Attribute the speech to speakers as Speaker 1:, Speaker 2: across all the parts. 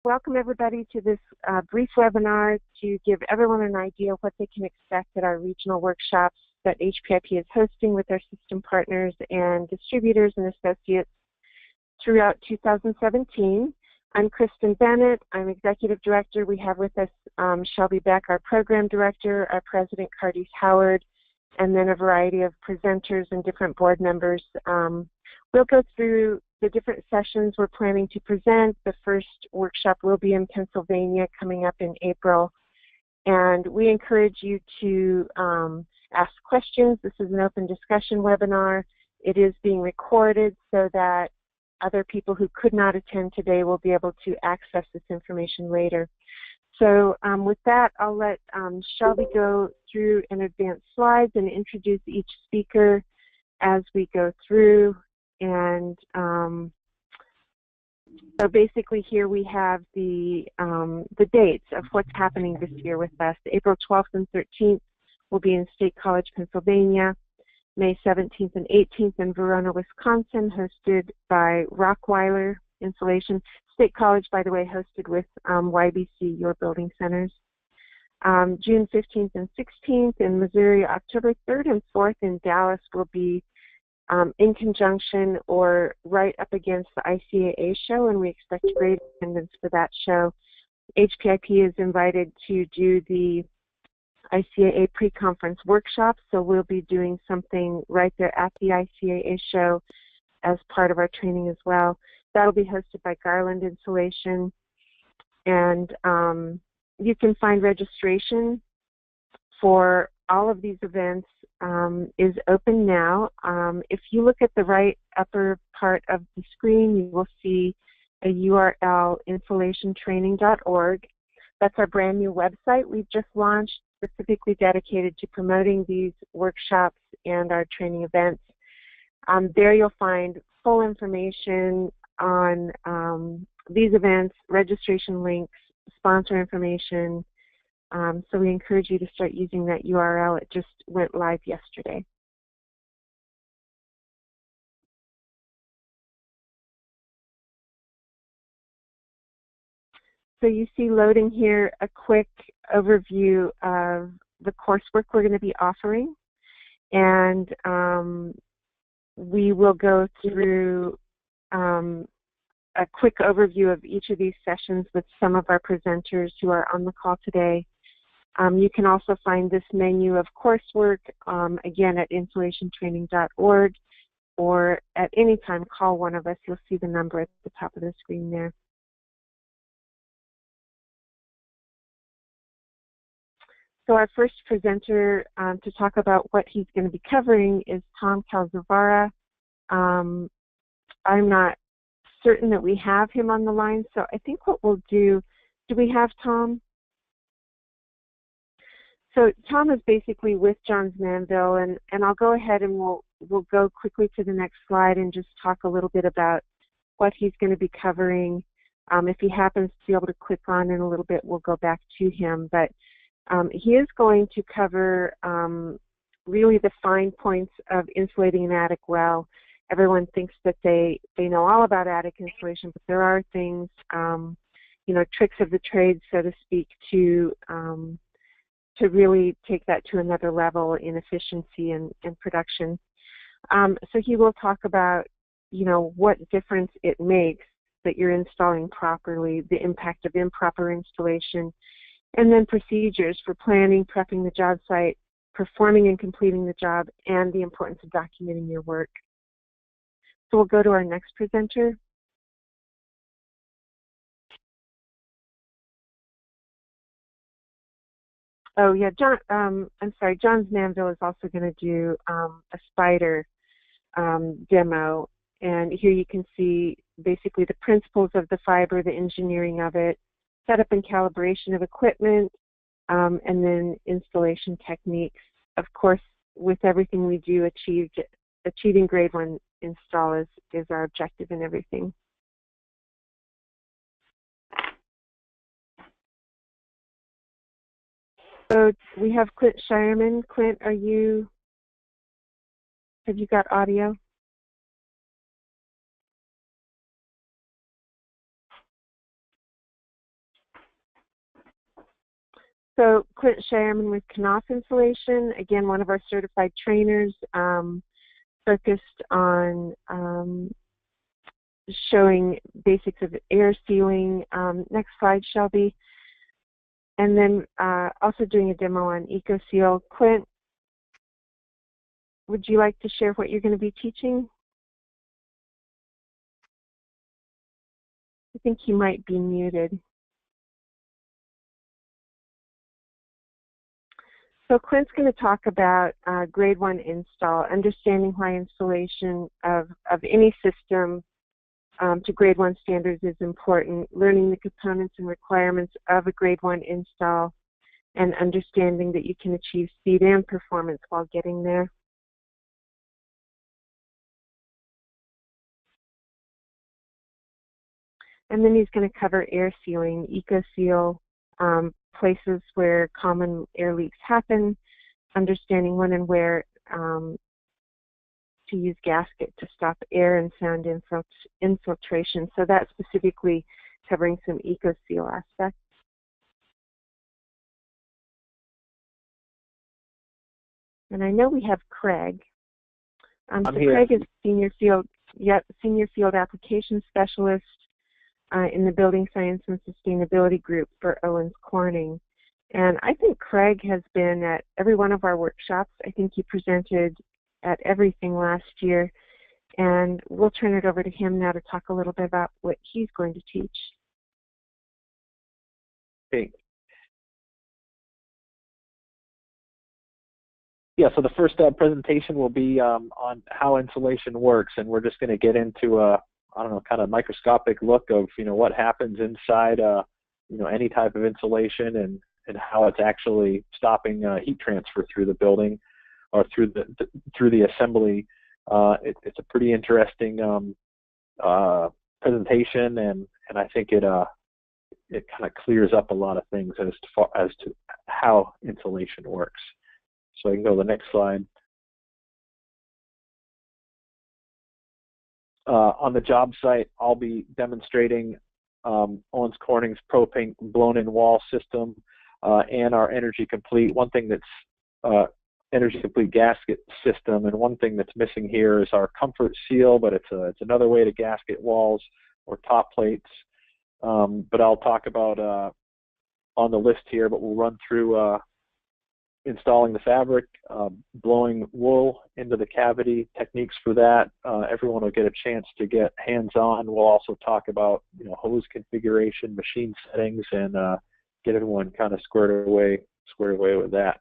Speaker 1: Welcome everybody to this brief webinar to give everyone an idea of what they can expect at our regional workshops that HPIP is hosting with our system partners and distributors and associates throughout 2017. I'm Kristen Bennett. I'm Executive Director. We have with us Shelby Beck, our Program Director, our President, Cardis Howard, and then a variety of presenters and different board members. We'll go through the different sessions we're planning to present. The first workshop will be in Pennsylvania coming up in April. And we encourage you to ask questions. This is an open discussion webinar. It is being recorded so that other people who could not attend today will be able to access this information later. So with that, I'll let Shelby go through and advance slides and introduce each speaker as we go through. And so basically here we have the dates of what's happening this year with us. April 12th and 13th will be in State College, Pennsylvania. May 17th and 18th in Verona, Wisconsin, hosted by Rockweiler Insulation. State College, by the way, hosted with YBC, Your Building Centers. June 15th and 16th in Missouri. October 3rd and 4th in Dallas will be in conjunction or right up against the ICAA show, and we expect great attendance for that show. HPIP is invited to do the ICAA pre-conference workshop, so we'll be doing something right there at the ICAA show as part of our training as well. That'll be hosted by Garland Insulation, and you can find registration for all of these events is open now. If you look at the right upper part of the screen, you will see a URL, insulationtraining.org. That's our brand new website we've just launched, specifically dedicated to promoting these workshops and our training events. There you'll find full information on these events, registration links, sponsor information. So we encourage you to start using that URL. It just went live yesterday. So you see loading here a quick overview of the coursework we're going to be offering. And we will go through a quick overview of each of these sessions with some of our presenters who are on the call today. You can also find this menu of coursework, again, at insulationtraining.org, or at any time call one of us. You'll see the number at the top of the screen there. So our first presenter to talk about what he's going to be covering is Tom Calzavara. I'm not certain that we have him on the line, so I think what we'll do we have Tom? So Tom is basically with Johns Manville, and I'll go ahead and we'll go quickly to the next slide and just talk a little bit about what he's going to be covering. If he happens to be able to click on in a little bit, we'll go back to him. But he is going to cover really the fine points of insulating an attic well. Everyone thinks that they know all about attic insulation, but there are things, you know, tricks of the trade, so to speak, to really take that to another level in efficiency and production. So he will talk about, you know, what difference it makes that you're installing properly, the impact of improper installation, and then procedures for planning, prepping the job site, performing and completing the job, and the importance of documenting your work. So we'll go to our next presenter. Oh yeah, John. I'm sorry. Johns Manville is also going to do a spider demo, and here you can see basically the principles of the fiber, the engineering of it, setup and calibration of equipment, and then installation techniques. Of course, with everything we do, achieving grade 1 install is our objective in everything. So we have Clint Shireman. Clint, have you got audio? So Clint Shireman with Knauf Insulation, again, one of our certified trainers, focused on showing basics of air sealing. Next slide, Shelby. And then also doing a demo on EcoSeal. Clint, would you like to share what you're going to be teaching? I think he might be muted. So Clint's going to talk about grade 1 install, understanding why installation of any system to grade 1 standards is important, learning the components and requirements of a grade 1 install, and understanding that you can achieve speed and performance while getting there. And then he's going to cover air sealing, EcoSeal, places where common air leaks happen, understanding when and where to use gasket to stop air and sound infiltration. So that's specifically covering some EcoSeal aspects. And I know we have Craig. So Craig is senior field application specialist in the Building Science and Sustainability Group for Owens Corning. And I think Craig has been at every one of our workshops. I think he presented at everything last year. And we'll turn it over to him now to talk a little bit about what he's going to teach.
Speaker 2: Okay. Yeah, so the first presentation will be on how insulation works, and we're just going to get into a, I don't know, kind of microscopic look of, what happens inside, any type of insulation and how it's actually stopping heat transfer through the building or through the assembly. It's a pretty interesting presentation, and I think it kind of clears up a lot of things as to how insulation works. So I can go to the next slide. On the job site, I'll be demonstrating Owens Corning's ProPaint blown-in wall system and our Energy Complete. One thing that's Energy Complete gasket system, and one thing that's missing here is our Comfort Seal, but it's another way to gasket walls or top plates. But I'll talk about on the list here, but we'll run through installing the fabric, blowing wool into the cavity, techniques for that. Everyone will get a chance to get hands-on. We'll also talk about hose configuration, machine settings, and get everyone kind of squared away with that.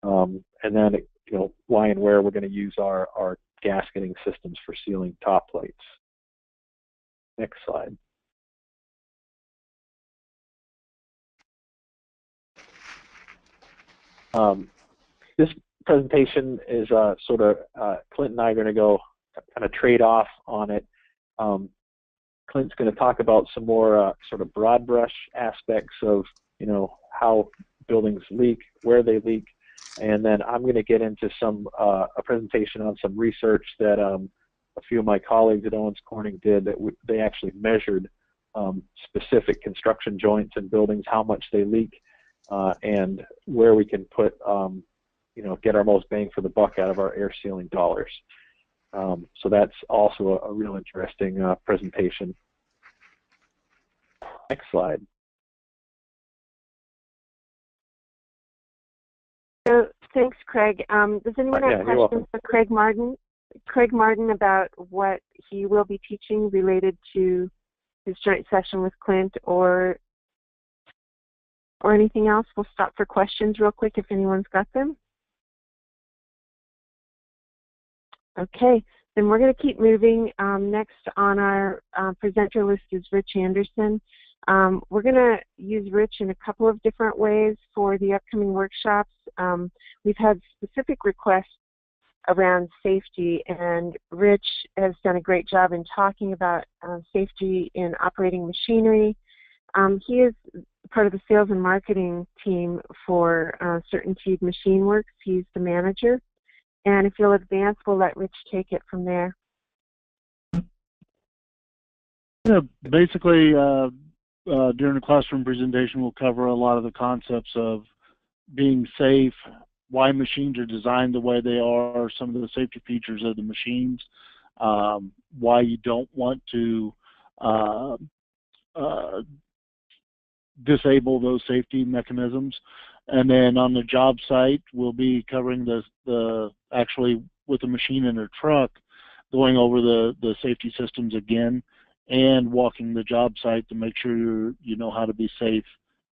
Speaker 2: And then why and where we're going to use our gasketing systems for sealing top plates. Next slide. This presentation is sort of Clint and I are going to go kind of trade off on it. Clint's going to talk about some more sort of broad brush aspects of how buildings leak, where they leak, and then I'm going to get into a presentation on some research that a few of my colleagues at Owens Corning did. That they actually measured specific construction joints in buildings, how much they leak, and where we can put get our most bang for the buck out of our air sealing dollars. So that's also a real interesting presentation. Next slide.
Speaker 1: So, thanks, Craig. Does anyone have questions for Craig Martin? Craig Martin about what he will be teaching related to his joint session with Clint or anything else? We'll stop for questions real quick if anyone's got them. Okay, then we're going to keep moving. Next on our presenter list is Rich Anderson. We're going to use Rich in a couple of different ways for the upcoming workshops. We've had specific requests around safety, and Rich has done a great job in talking about safety in operating machinery. He is part of the sales and marketing team for CertainTeed Machine Works. He's the manager. And if you'll advance, we'll let Rich take it from there.
Speaker 3: Yeah, basically, during the classroom presentation, we'll cover a lot of the concepts of being safe, why machines are designed the way they are, some of the safety features of the machines, why you don't want to disable those safety mechanisms. And then on the job site, we'll be covering the actually with the machine in a truck, going over the safety systems again, and walking the job site to make sure you know how to be safe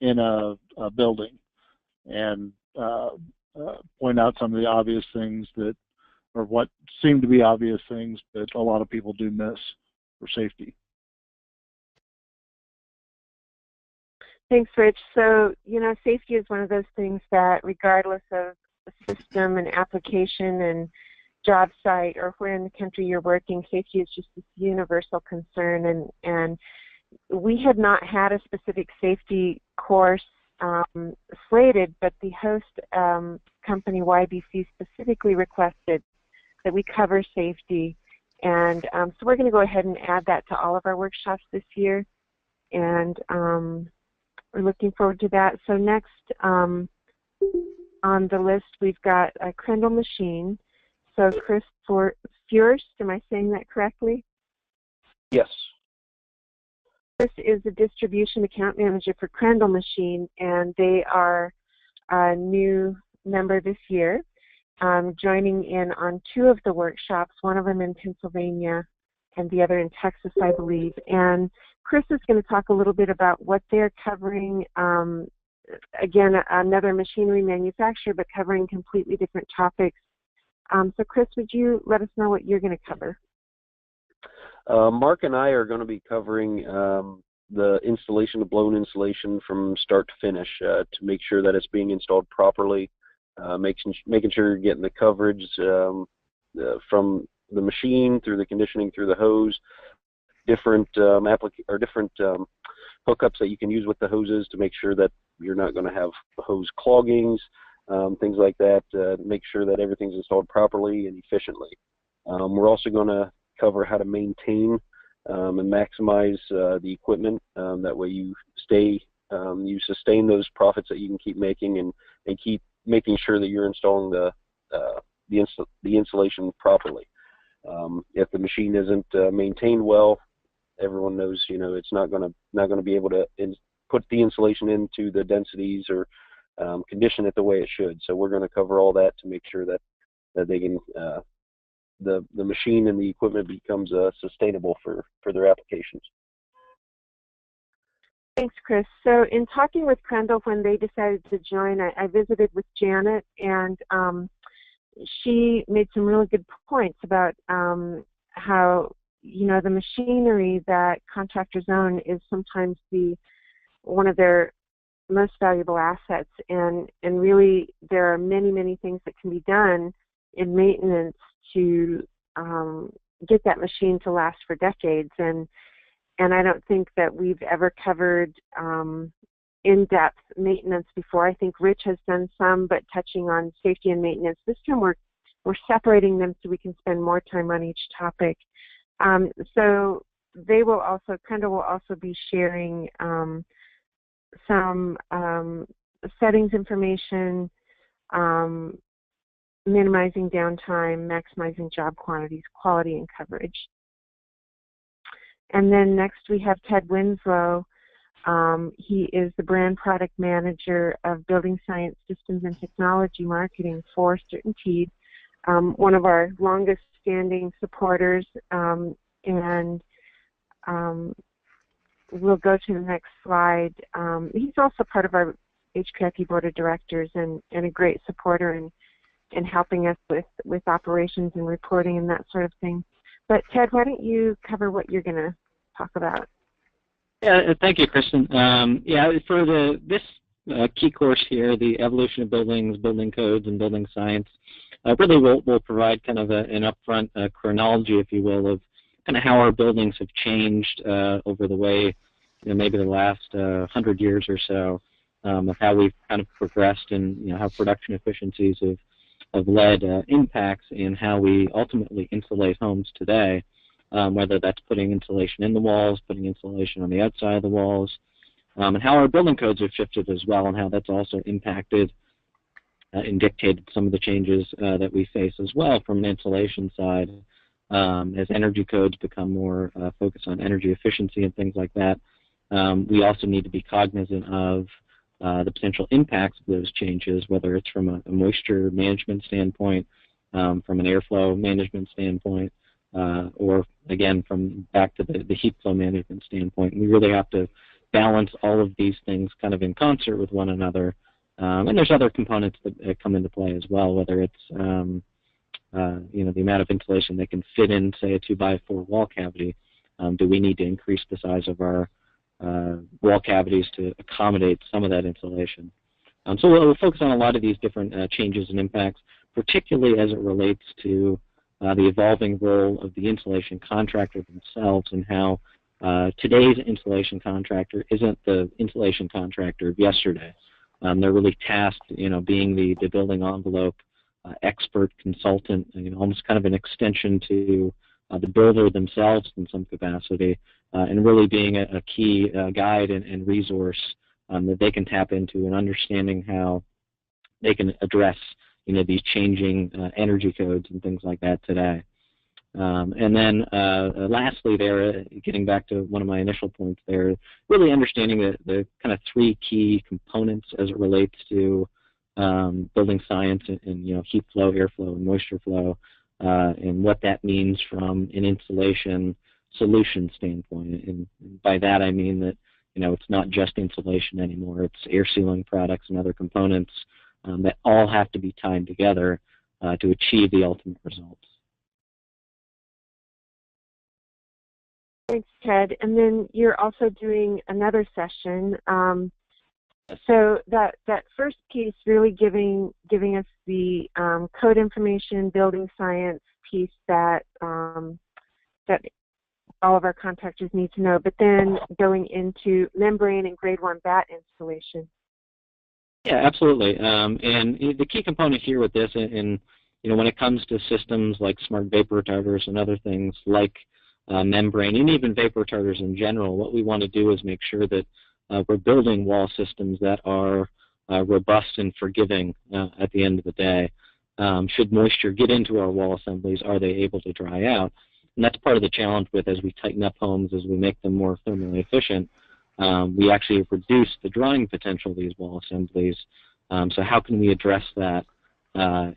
Speaker 3: in a building, and point out some of the obvious things that, or what seem to be obvious things that a lot of people do miss for safety.
Speaker 1: Thanks, Rich. So, safety is one of those things that, regardless of the system and application and job site or where in the country you're working, safety is just this universal concern. And we had not had a specific safety course slated, but the host company, YBC, specifically requested that we cover safety. And so we're going to go ahead and add that to all of our workshops this year. And we're looking forward to that. So next on the list, we've got a Crendel machine. So Chris Furst, am I saying that correctly?
Speaker 4: Yes.
Speaker 1: Chris is the distribution account manager for Crendel machine, and they are a new member this year, joining in on 2 of the workshops, one of them in Pennsylvania and the other in Texas, I believe. And Chris is going to talk a little bit about what they're covering. Again, another machinery manufacturer, but covering completely different topics. So Chris, would you let us know what you're going to cover?
Speaker 4: Mark and I are going to be covering the installation of blown insulation from start to finish to make sure that it's being installed properly, making sure you're getting the coverage from the machine through the conditioning through the hose, different hookups that you can use with the hoses to make sure that you're not going to have hose cloggings, things like that, make sure that everything's installed properly and efficiently. We're also going to cover how to maintain and maximize the equipment. That way you sustain those profits that you can keep making and keep making sure that you're installing the insulation properly. If the machine isn't maintained well, everyone knows it's not going to be able to put the insulation into the densities or condition it the way it should. So we're going to cover all that to make sure that they can the machine and the equipment becomes sustainable for their applications.
Speaker 1: Thanks, Chris. So in talking with Crendel when they decided to join, I visited with Janet, and she made some really good points about how the machinery that contractors own is sometimes one of their most valuable assets, and really there are many things that can be done in maintenance to get that machine to last for decades. And I don't think that we've ever covered in-depth maintenance before. I think Rich has done some, but touching on safety and maintenance. This time we're separating them so we can spend more time on each topic. So Crendel will also be sharing some settings information, minimizing downtime, maximizing job quantities, quality, and coverage. And then next we have Ted Winslow. He is the brand product manager of Building Science Systems and Technology Marketing for CertainTeed, one of our longest standing supporters, and we'll go to the next slide. He's also part of our HPIP board of directors and a great supporter in helping us with operations and reporting and that sort of thing. But Ted, why don't you cover what you're going to talk about?
Speaker 5: Yeah, thank you, Kristen. For this key course here, the evolution of buildings, building codes, and building science, really we'll provide kind of an upfront chronology, if you will, of kind of how our buildings have changed over the way, maybe the last 100 years or so, of how we've kind of progressed and how production efficiencies have led impacts in how we ultimately insulate homes today, whether that's putting insulation in the walls, putting insulation on the outside of the walls, and how our building codes have shifted as well, and how that's also impacted and dictated some of the changes that we face as well from an insulation side. As energy codes become more focused on energy efficiency and things like that, we also need to be cognizant of the potential impacts of those changes, whether it's from a moisture management standpoint, from an airflow management standpoint, or again from back to the heat flow management standpoint. And we really have to balance all of these things kind of in concert with one another. And there's other components that come into play as well, whether it's the amount of insulation that can fit in, say, a 2x4 wall cavity. Do we need to increase the size of our wall cavities to accommodate some of that insulation? So we'll focus on a lot of these different changes and impacts, particularly as it relates to the evolving role of the insulation contractor themselves, and how today's insulation contractor isn't the insulation contractor of yesterday. They're really tasked, being the building envelope expert consultant, almost kind of an extension to the builder themselves in some capacity, and really being a key guide and resource that they can tap into, and understanding how they can address these changing energy codes and things like that today. And then lastly there, getting back to one of my initial points there, really understanding the kind of three key components as it relates to building science and heat flow, airflow, and moisture flow, and what that means from an insulation solution standpoint. And by that I mean that it's not just insulation anymore, it's air sealing products and other components that all have to be tied together to achieve the ultimate results.
Speaker 1: Thanks, Ted. And then you're also doing another session. So that first piece, really giving us the code information, building science piece that that all of our contractors need to know, but then going into membrane and grade 1 batt installation.
Speaker 5: Yeah, absolutely. And the key component here with this, and when it comes to systems like smart vapor retarders and other things like membrane, and even vapor retarders in general, what we want to do is make sure that we're building wall systems that are robust and forgiving at the end of the day. Should moisture get into our wall assemblies, are they able to dry out? And that's part of the challenge with, as we tighten up homes, as we make them more thermally efficient, we actually have reduced the drying potential of these wall assemblies. So how can we address that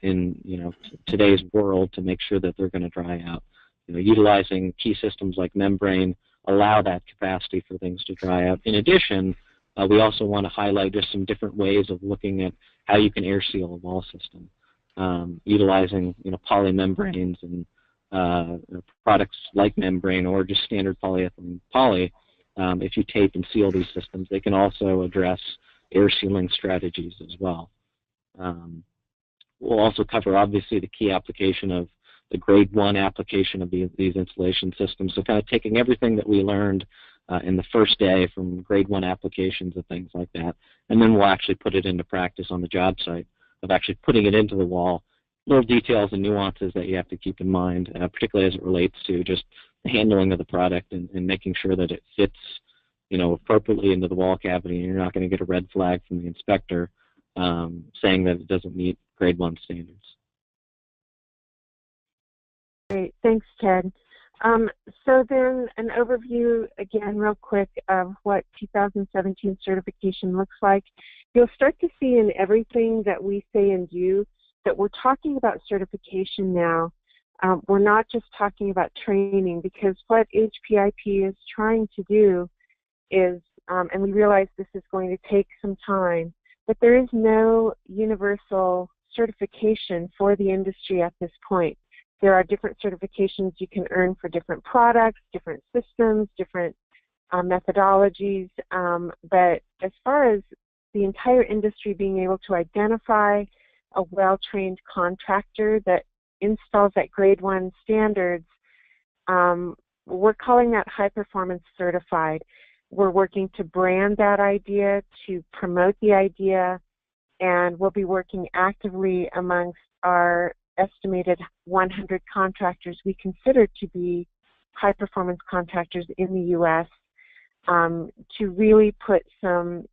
Speaker 5: in today's world to make sure that they're going to dry out? Utilizing key systems like membrane allow that capacity for things to dry out. In addition, we also want to highlight just some different ways of looking at how you can air seal a wall system, utilizing polymembranes and products like membrane or just standard polyethylene poly. If you tape and seal these systems, they can also address air sealing strategies as well. We'll also cover, obviously, the key application of the grade 1 application of these insulation systems. So kind of taking everything that we learned in the first day from grade 1 applications and things like that, and then we'll actually put it into practice on the job site of actually putting it into the wall. Little details and nuances that you have to keep in mind, particularly as it relates to just the handling of the product and making sure that it fits appropriately into the wall cavity, and you're not going to get a red flag from the inspector saying that it doesn't meet grade 1 standards.
Speaker 1: Great, thanks, Ted. So then an overview, again, real quick, of what 2017 certification looks like. You'll start to see in everything that we say and do that we're talking about certification now. We're not just talking about training, because what HPIP is trying to do is, and we realize this is going to take some time, but there is no universal certification for the industry at this point. There are different certifications you can earn for different products, different systems, different methodologies, but as far as the entire industry being able to identify a well-trained contractor that installs at grade 1 standards, we're calling that high performance certified. We're working to brand that idea, to promote the idea, and we'll be working actively amongst our estimated 100 contractors we consider to be high performance contractors in the U.S. To really put some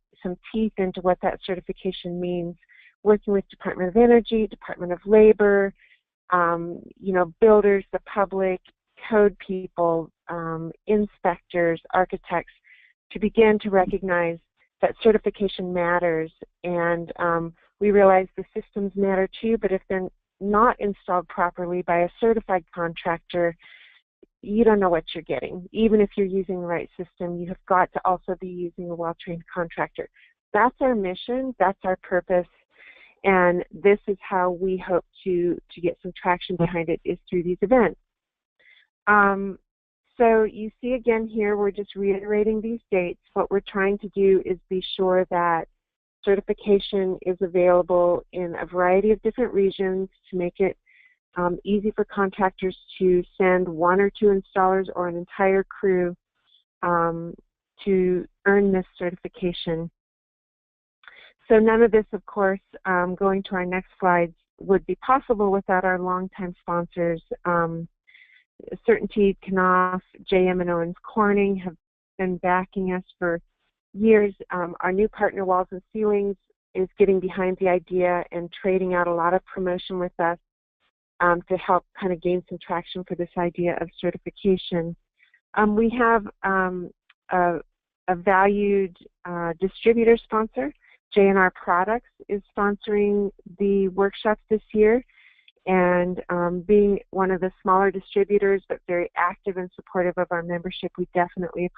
Speaker 1: teeth into what that certification means. working with Department of Energy, Department of Labor, builders, the public, code people, inspectors, architects, to begin to recognize that certification matters. And we realize the systems matter too, but if they're not installed properly by a certified contractor, you don't know what you're getting. Even if you're using the right system, you have got to also be using a well-trained contractor. That's our mission, that's our purpose, and this is how we hope to get some traction behind it, is through these events. So you see again here, we're just reiterating these dates. What we're trying to do is be sure that certification is available in a variety of different regions to make it easy for contractors to send one or two installers or an entire crew to earn this certification. So none of this, of course, going to our next slides, would be possible without our longtime sponsors. CertainTeed, Knauf, JM and Owens Corning have been backing us for years. Our new partner, Walls and Ceilings, is getting behind the idea and trading out a lot of promotion with us to help kind of gain some traction for this idea of certification. We have a valued distributor sponsor. J&R Products is sponsoring the workshops this year, and being one of the smaller distributors but very active and supportive of our membership, we definitely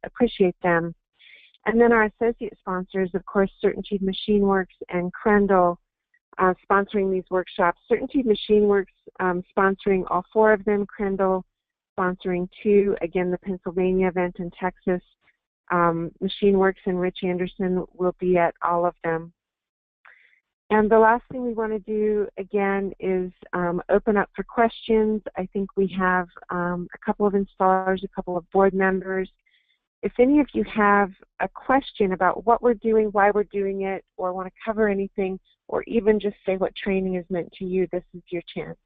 Speaker 1: appreciate them. And then our associate sponsors, of course, CertainTeed Machine Works and Crendel, sponsoring these workshops. CertainTeed Machine Works sponsoring all 4 of them, Crendel sponsoring 2, again the Pennsylvania event in Texas. Machine Works and Rich Anderson will be at all of them. And the last thing we want to do again is open up for questions. I think we have a couple of installers, a couple of board members. If any of you have a question about what we're doing, why we're doing it, or want to cover anything, or even just say what training is meant to you, this is your chance.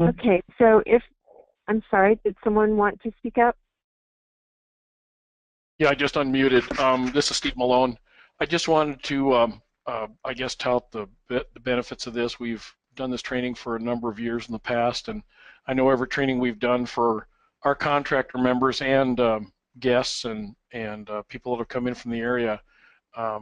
Speaker 1: Okay, so I'm sorry, did someone want to speak up?
Speaker 6: Yeah, I just unmuted. This is Steve Malone. I just wanted to, I guess, tout the benefits of this. We've done this training for a number of years in the past, and I know every training we've done for our contractor members and guests and people that have come in from the area. I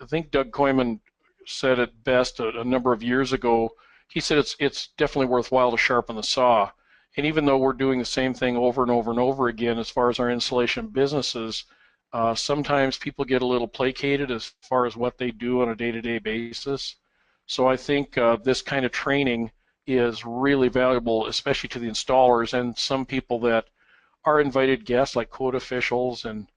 Speaker 6: think Doug Koyman said it best a number of years ago. He said it's definitely worthwhile to sharpen the saw. And even though we're doing the same thing over and over and over again as far as our installation businesses, sometimes people get a little placated as far as what they do on a day-to-day basis. So I think this kind of training is really valuable, especially to the installers and some people that are invited guests like code officials and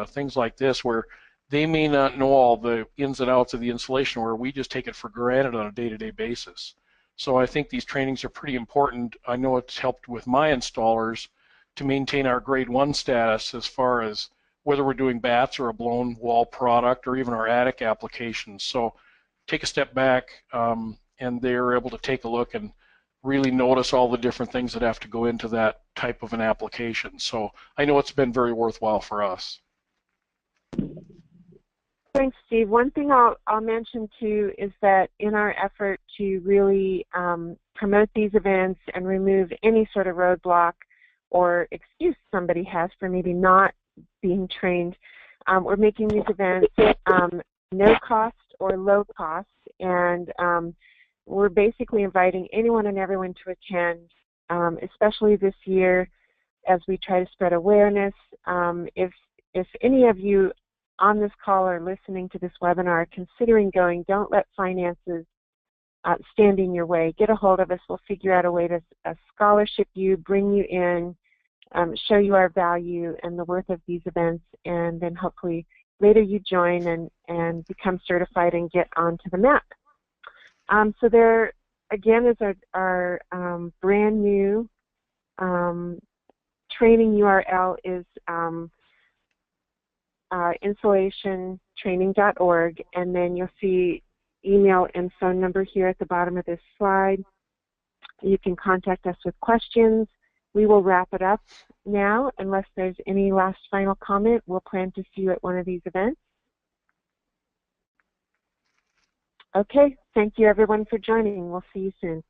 Speaker 6: things like this, where they may not know all the ins and outs of the installation, where we just take it for granted on a day-to-day basis. So I think these trainings are pretty important. I know it's helped with my installers to maintain our grade 1 status as far as whether we're doing bats or a blown wall product or even our attic applications. So take a step back and they're able to take a look and really notice all the different things that have to go into that type of an application. So I know it's been very worthwhile for us.
Speaker 1: Thanks, Steve. One thing I'll mention too is that in our effort to really promote these events and remove any sort of roadblock or excuse somebody has for maybe not being trained, we're making these events no cost or low cost, and we're basically inviting anyone and everyone to attend, especially this year as we try to spread awareness. If any of you on this call or listening to this webinar are considering going, don't let finances stand in your way. Get a hold of us. We'll figure out a way to scholarship you, bring you in, show you our value and the worth of these events, and then hopefully later you join and become certified and get onto the map. So there again is our brand new training URL is installationtraining.org, and then you'll see email and phone number here at the bottom of this slide. You can contact us with questions. We will wrap it up now. Unless there's any last final comment, we'll plan to see you at one of these events. Okay, thank you everyone for joining. We'll see you soon.